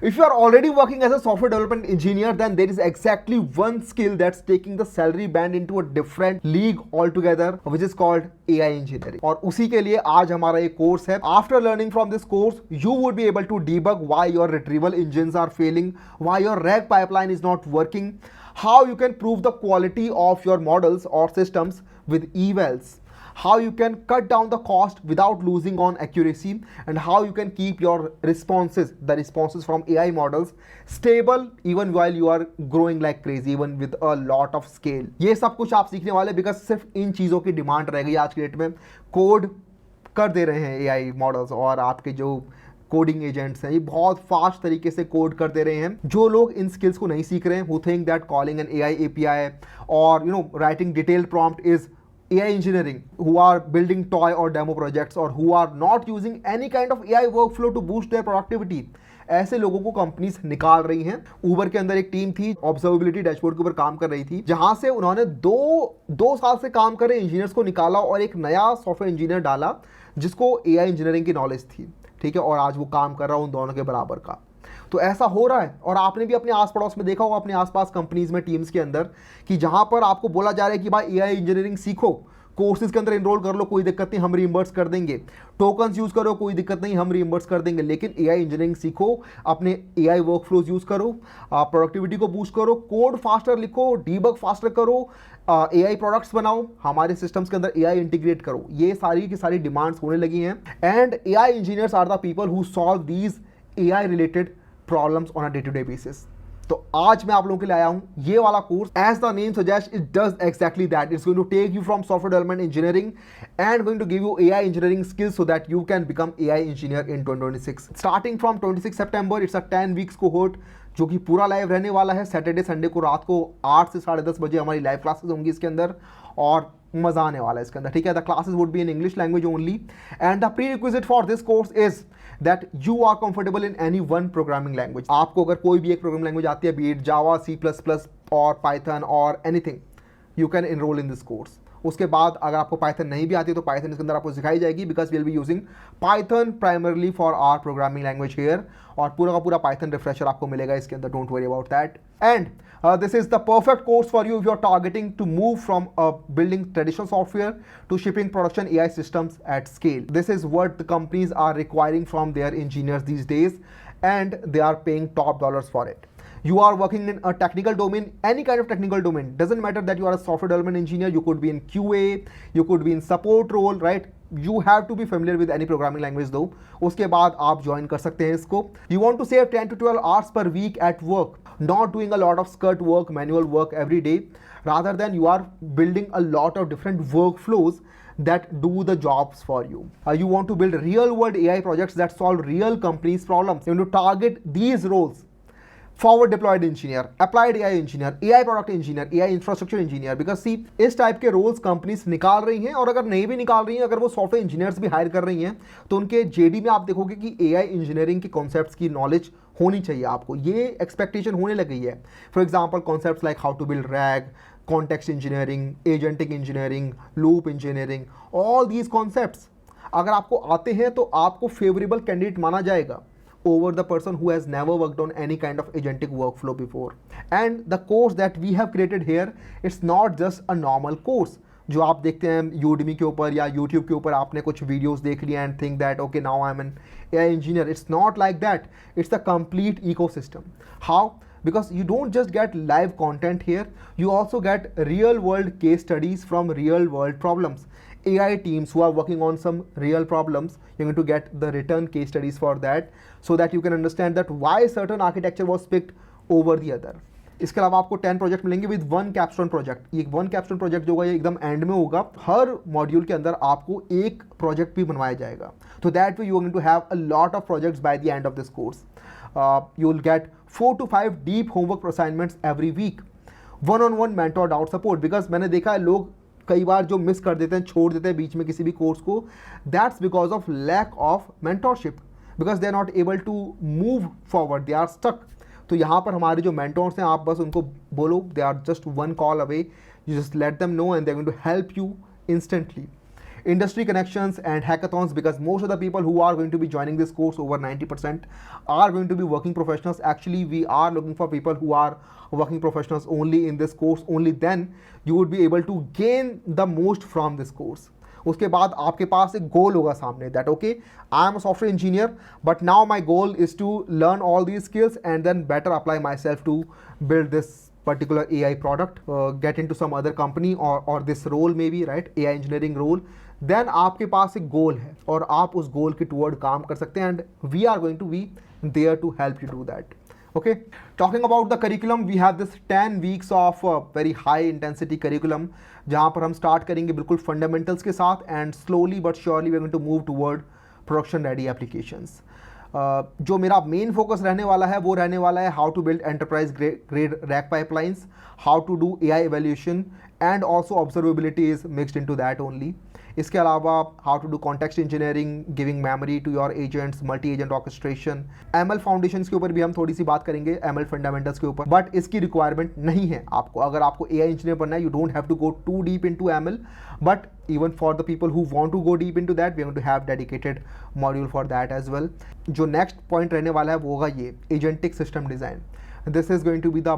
If you are already working as a software development engineer, then there is exactly one skill that's taking the salary band into a different league altogether, which is called AI engineering. और उसी के लिए आज हमारा एक course है. After learning from this course, you would be able to debug why your retrieval engines are failing, why your RAG pipeline is not working, how you can prove the quality of your models or systems with evals, how you can cut down the cost without losing on accuracy, and how you can keep your responses, the responses from AI models, stable even while you are growing like crazy, even with a lot of scale. ये सब कुछ आप सीखने वाले because सिर्फ इन चीज़ों की demand रह गई आज की डेट में. कोड कर दे रहे हैं AI मॉडल्स, और आपके जो कोडिंग एजेंट्स हैं ये बहुत फास्ट तरीके से कोड कर दे रहे हैं. जो लोग इन स्किल्स को नहीं सीख रहे हैं, who think that calling an AI API और writing detailed prompt is AI engineering, who are building toy or demo projects or who are not using any kind of AI workflow to boost their productivity, ऐसे लोगों को companies निकाल रही हैं. उबर के अंदर एक टीम थी, ऑब्जर्वेबिलिटी डैशबोर्ड के ऊपर काम कर रही थी, जहां से उन्होंने दो साल से काम कर रहे इंजीनियर्स को निकाला और एक नया सॉफ्टवेयर इंजीनियर डाला जिसको AI इंजीनियरिंग की नॉलेज थी. ठीक है, और आज वो काम कर रहा है उन दोनों के बराबर का. तो ऐसा हो रहा है, और आपने भी अपने आस पड़ोस में देखा होगा, अपने आसपास कंपनीज में, टीम्स के अंदर, कि जहां पर आपको बोला जा रहा है कि भाई AI इंजीनियरिंग सीखो, कोर्सेज के अंदर एनरोल कर लो, कोई दिक्कत नहीं, हम रीइंबर्स कर देंगे. टोकन्स यूज करो, कोई दिक्कत नहीं, हम रीइंबर्स कर देंगे. लेकिन AI इंजीनियरिंग सीखो, अपने AI वर्कफ्लोज यूज करो, प्रोडक्टिविटी को बूस्ट करो, कोड फास्टर लिखो, डीबग फास्टर करो, AI प्रोडक्ट्स बनाओ, हमारे सिस्टम्स के अंदर AI इंटीग्रेट करो. ये सारी की सारी डिमांड्स होने लगी हैं. And AI engineers are the people who solve these AI related problems on a day to day basis. तो आज मैं आप लोगों के लिए आया हूं ये वाला course. As the name suggest, it does exactly that. It's going to take you from software development engineering and going to give you AI engineering skills so that you can become AI engineer in 2026. Starting from 26 सितंबर, it's a 10 weeks cohort जो कि पूरा live रहने वाला है. Saturday Sunday को रात को 8 से 10:30 बजे हमारी लाइव क्लासेस होंगी इसके अंदर, और मजा आने वाला है इसके अंदर. ठीक है, the classes would be in English language only, and the prerequisite for this course is that you are comfortable in any one programming language. आपको अगर कोई भी एक प्रोग्रामिंग लैंग्वेज आती है, बी इट जावा, C++ और Python और anything, you can enrol in this course. उसके बाद अगर आपको पाइथन नहीं भी आती है तो पाइथन इसके अंदर आपको सिखाई जाएगी, because will be using Python primarily for our programming language here. और पूरा का पूरा पाइथन रिफ्रेशर आपको मिलेगा इसके अंदर, don't worry about that. And this is the perfect course for you if you are targeting to move from building traditional software to shipping production AI systems at scale. This is what the companies are requiring from their engineers these days, and they are paying top dollars for it. You are working in a technical domain, any kind of technical domain, doesn't matter that you are a software development engineer, you could be in QA, you could be in support role, right? You have to be familiar with any programming language though. उसके बाद आप join कर सकते हैं इसको. You want to save 10 to 12 hours per week at work, not doing a lot of skirt work, manual work every day, rather than you are building a lot of different workflows that do the jobs for you. You want to build real world AI projects that solve real companies problems. You want to target these roles: forward deployed engineer, applied AI engineer, AI product engineer, AI infrastructure engineer. Because see, इस type के roles companies निकाल रही हैं, और अगर नहीं भी निकाल रही हैं, अगर वो सॉफ्टवेयर इंजीनियर्स भी हायर कर रही हैं, तो उनके JD में आप देखोगे कि AI इंजीनियरिंग के कॉन्सेप्ट्स की नॉलेज होनी चाहिए आपको. ये एक्सपेक्टेशन होने लगी है. For example concepts like how to build RAG, context engineering, agentic engineering, loop engineering, all these concepts अगर आपको आते हैं तो आपको फेवरेबल कैंडिडेट माना जाएगा over the person who has never worked on any kind of agentic workflow before. And the course that we have created here, it's not just a normal course जो आप देखते हैं Udemy के ऊपर या YouTube के ऊपर, आपने कुछ वीडियोस देख लिए and think that okay now I'm an AI engineer. It's not like that. It's the complete ecosystem. How? Because you don't just get live content here, you also get real world case studies from real world problems. AI teams who are working on some real problems, you're going to get the written case studies for that, so that you can understand that why certain architecture was picked over the other. इसके अलावा आपको 10 project मिलेंगे with 1 कैप्स्टोन project. ये 1 कैप्स्टोन project जो होगा ये एकदम and में होगा. हर मॉड्यूल के अंदर आपको एक प्रोजेक्ट भी बनवाया जाएगा. तो that way you are going to have a lot of projects by the end of this course. You will get 4 to 5 deep homework assignments every week, one-on-one mentor doubt support. Because मैंने देखा है लोग कई बार जो miss कर देते हैं, छोड़ देते हैं बीच में किसी भी कोर्स को, that's because of lack of mentorship, because they are not able to move forward, they are stuck. तो यहाँ पर हमारे जो मेंटोर्स हैं, आप बस उनको बोलो, they are just 1 call away, you just let them know and they are going to help you instantly. industry connections and hackathons, because most of the people who are going to be joining this course, over 90%, are going to be working professionals. Actually, we are looking for people who are working professionals only in this course. Only then you would be able to gain the most from this course. उसके बाद आपके पास एक goal होगा सामने, that okay I am a software engineer but now my goal is to learn all these skills and then better apply myself to build this particular AI product, get into some other company or this role maybe, right, AI engineering role. Then आपके पास एक गोल है और आप उस गोल के toward काम कर सकते हैं, and we are going to be there to help you do that. Okay, talking about the curriculum, we have this 10 weeks of very high intensity curriculum, जहाँ पर हम start करेंगे बिल्कुल fundamentals के साथ, and slowly but surely we are going to move toward production ready applications. जो मेरा main focus रहने वाला है वो रहने वाला है how to build enterprise grade RAG pipelines, how to do AI evaluation, and also observability is mixed into that only. इसके अलावा how to do context engineering, giving memory to your agents, multi agent orchestration. ML foundations के ऊपर भी हम थोड़ी सी बात करेंगे, ML fundamentals के ऊपर, बट इसकी रिक्वायरमेंट नहीं है आपको. अगर आपको AI इंजीनियर बनना है, you don't have to go too deep into ML, बट even for the people who want to go deep into that, we are going to have dedicated module for that as well. जो next point रहने वाला है वो होगा ये agentic system design. This is going to be the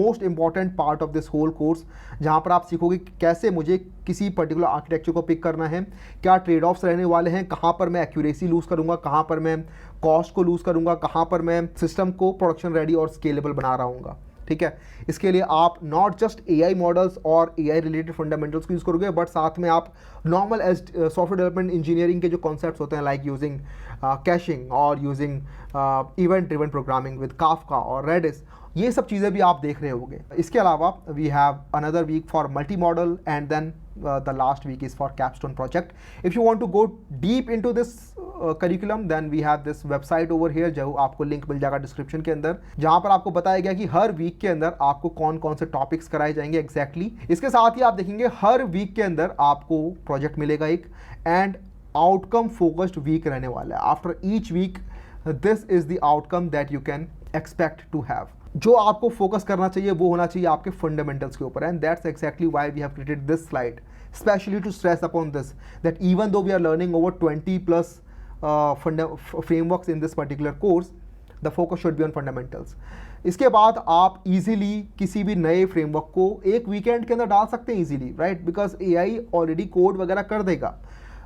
most important part of this whole course, जहाँ पर आप सीखोगे कैसे मुझे किसी पर्टिकुलर आर्किटेक्चर को पिक करना है, क्या ट्रेड ऑफ्स रहने वाले हैं, कहाँ पर मैं एक्यूरेसी लूज़ करूँगा, कहाँ पर मैं कॉस्ट को लूज़ करूँगा, कहाँ पर मैं सिस्टम को प्रोडक्शन रेडी और स्केलेबल बना रहा हूँ. ठीक है, इसके लिए आप नॉट जस्ट AI मॉडल्स और AI रिलेटेड फंडामेंटल्स को यूज़ करोगे, बट साथ में आप नॉर्मल सॉफ्टवेयर डेवलपमेंट इंजीनियरिंग के जो कॉन्सेप्ट्स होते हैं, लाइक यूजिंग कैशिंग और using event driven programming with Kafka और रेडिस, ये सब चीज़ें भी आप देख रहे होंगे. इसके अलावा we have another week for multimodal, and then the last week is for capstone project. If you want to go deep into this curriculum, then we have this website over here, जो आपको link मिल जाएगा description के अंदर, जहाँ पर आपको बताया गया कि हर वीक के अंदर आपको कौन कौन से टॉपिक्स कराए जाएंगे एग्जैक्टली. इसके साथ ही आप देखेंगे हर वीक के अंदर आपको प्रोजेक्ट मिलेगा एक, एंड आउटकम फोकस्ड वीक रहने वाला है. After each week this is the outcome that you can expect to have. जो आपको फोकस करना चाहिए वो होना चाहिए आपके फंडामेंटल्स के ऊपर, and that's exactly why we have created this slide specially to stress upon this, that even though we are learning over 20+ frameworks in this particular course, the focus should be on fundamentals. इसके बाद आप easily किसी भी नए framework को एक weekend के अंदर डाल सकते हैं easily, right, because AI already code वगैरह कर देगा.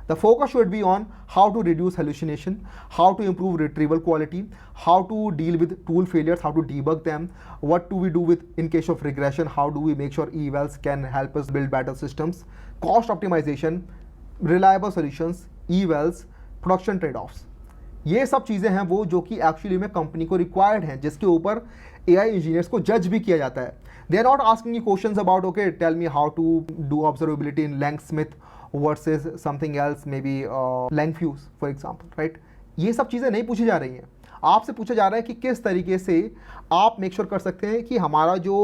The focus should be on how to reduce hallucination, how to improve retrieval quality, how to deal with tool failures, how to debug them, what do we do with in case of regression, how do we make sure evals can help us build better systems, cost optimization, reliable solutions, evals, production trade-offs. ये सब चीज़ें हैं वो जो कि actually में company को required हैं, जिसके ऊपर AI इंजीनियर्स को जज भी किया जाता है. They are not asking you questions about okay tell me how to do observability in LangSmith versus something else, maybe Langfuse for example, right. ये सब चीज़ें नहीं पूछी जा रही हैं, आपसे पूछा जा रहा है कि किस तरीके से आप मेक श्योर कर सकते हैं कि हमारा जो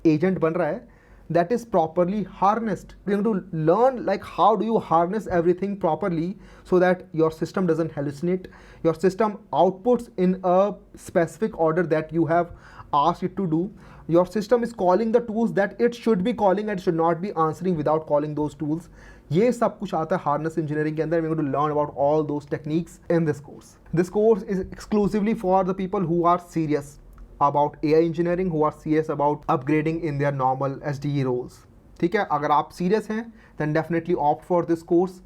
एजेंट बन रहा है that is properly harnessed. We are going to learn like how do you harness everything properly so that your system doesn't hallucinate, your system outputs in a specific order that you have asked it to do, your system is calling the tools that it should be calling and should not be answering without calling those tools. ये सब कुछ आता है harness engineering के अंदर. We going to learn about all those techniques in this course. This course is exclusively for the people who are serious about AI engineering, who are serious about upgrading in their normal SDE roles. ठीक है, अगर आप serious हैं then definitely opt for this course.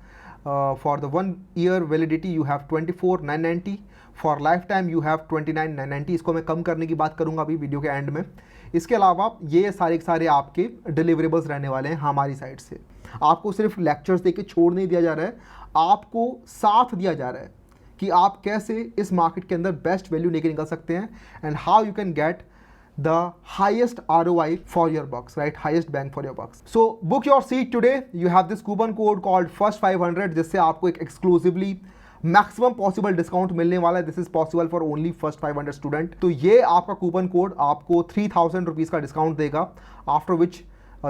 For the 1 year validity you have 24,990. For lifetime you have 29,990. इसको मैं कम करने की बात करूँगा अभी वीडियो के एंड में. इसके अलावा ये सारे आपके डिलीवरेबल्स रहने वाले हैं हमारी साइड से. आपको सिर्फ लेक्चर्स देके छोड़ नहीं दिया जा रहा है, आपको साथ दिया जा रहा है कि आप कैसे इस मार्केट के अंदर बेस्ट वैल्यू लेके निकल सकते हैं, and how you can get the highest ROI for your bucks, right, highest bang for your bucks. So book your seat today. You have this coupon code called first500, जिससे आपको एक exclusively maximum possible discount मिलने वाला है. This is possible for only first 500 student. तो ये आपका coupon code आपको 3,000 रुपीज़ का डिस्काउंट देगा, after which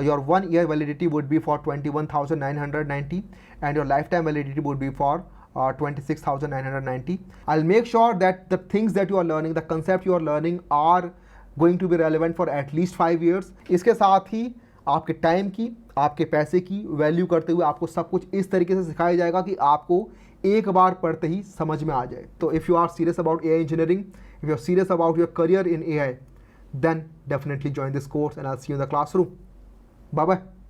your 1 year validity would be for 21,990 and your lifetime validity would be for 26,990. I'll make sure that the things that you are learning, the concept you are learning are going to be relevant for at least 5 years. इसके साथ ही आपके time की, आपके पैसे की value करते हुए आपको सब कुछ इस तरीके से सिखाया जाएगा कि आपको एक बार पढ़ते ही समझ में आ जाए। तो if you are serious about AI engineering, if you are serious about your career in AI, then definitely join this course and I'll see you in the classroom. Bye bye.